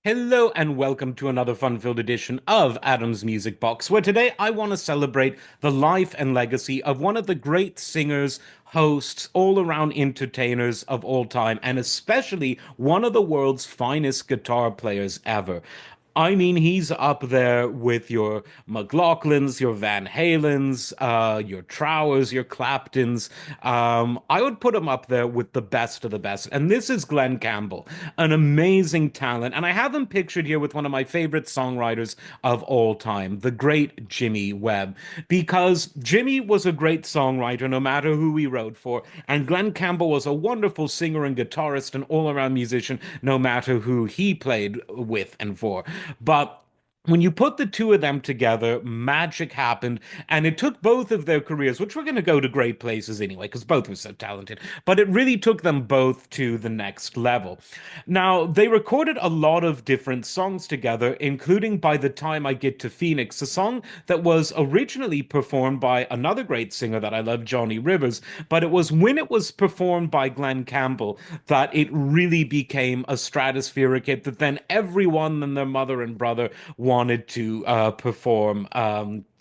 Hello and welcome to another fun-filled edition of Adam's Music Box, where today I want to celebrate the life and legacy of one of the great singers, hosts, all-around entertainers of all time, and especially one of the world's finest guitar players ever. I mean, he's up there with your McLaughlins, your Van Halens, your Trowers, your Claptons. I would put him up there with the best of the best. And this is Glen Campbell, an amazing talent. And I have him pictured here with one of my favorite songwriters of all time, the great Jimmy Webb. Because Jimmy was a great songwriter, no matter who he wrote for. And Glen Campbell was a wonderful singer and guitarist and all around musician, no matter who he played with and for. But when you put the two of them together, magic happened, and it took both of their careers, which were going to go to great places anyway, because both were so talented, but it really took them both to the next level. Now, they recorded a lot of different songs together, including By the Time I Get to Phoenix, a song that was originally performed by another great singer that I love, Johnny Rivers, but it was when it was performed by Glen Campbell that it really became a stratospheric hit that then everyone and their mother and brother wanted to perform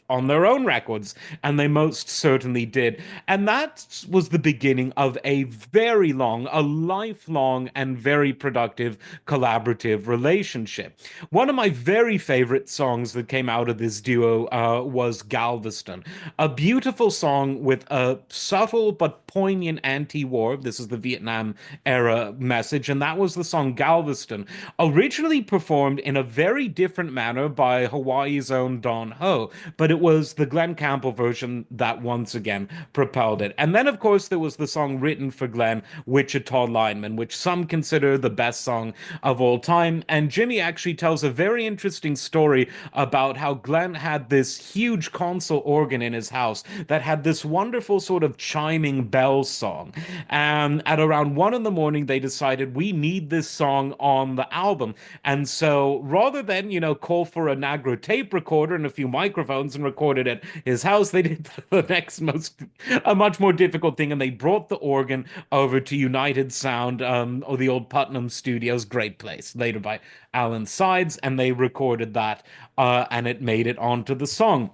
on their own records, and they most certainly did. And that was the beginning of a very long, a lifelong, and very productive collaborative relationship. One of my very favorite songs that came out of this duo was Galveston, a beautiful song with a subtle but poignant anti-war. This is the Vietnam era message, and that was the song Galveston, originally performed in a very different manner by Hawaii's own Don Ho, but it was the Glen Campbell version that once again propelled it. And then, of course, there was the song written for Glen, Wichita Lineman, which some consider the best song of all time. And Jimmy actually tells a very interesting story about how Glen had this huge console organ in his house that had this wonderful sort of chiming bell song. And at around 1 in the morning, they decided we need this song on the album. And so rather than, call for a Nagra tape recorder and a few microphones and record it at his house, they did a much more difficult thing, and they brought the organ over to United Sound, or the old Putnam Studios, great place, later by Alan Sides, and they recorded that, and it made it onto the song.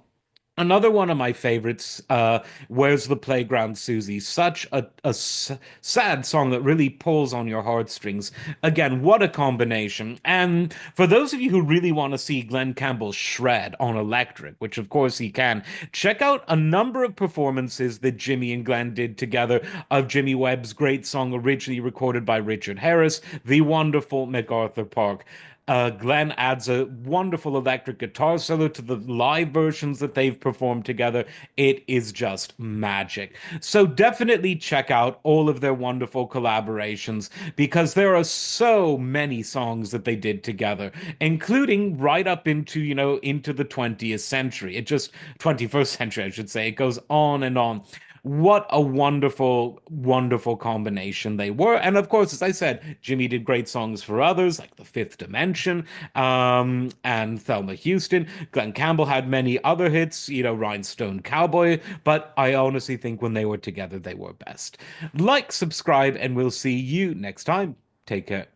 Another one of my favorites, Where's the Playground Susie? Such a sad song that really pulls on your heartstrings. Again, what a combination. And for those of you who really want to see Glen Campbell shred on electric, which of course he can, check out a number of performances that Jimmy and Glenn did together of Jimmy Webb's great song originally recorded by Richard Harris, The Wonderful MacArthur Park. Glenn adds a wonderful electric guitar solo to the live versions that they've performed together. It is just magic. So definitely check out all of their wonderful collaborations because there are so many songs that they did together, including right up into, into the 20th century. It just 21st century, I should say. It goes on and on. What a wonderful, wonderful combination they were. And of course, as I said, Jimmy did great songs for others, like The Fifth Dimension, and Thelma Houston. Glen Campbell had many other hits, Rhinestone Cowboy, but I honestly think when they were together, they were best. Like, subscribe, and we'll see you next time. Take care.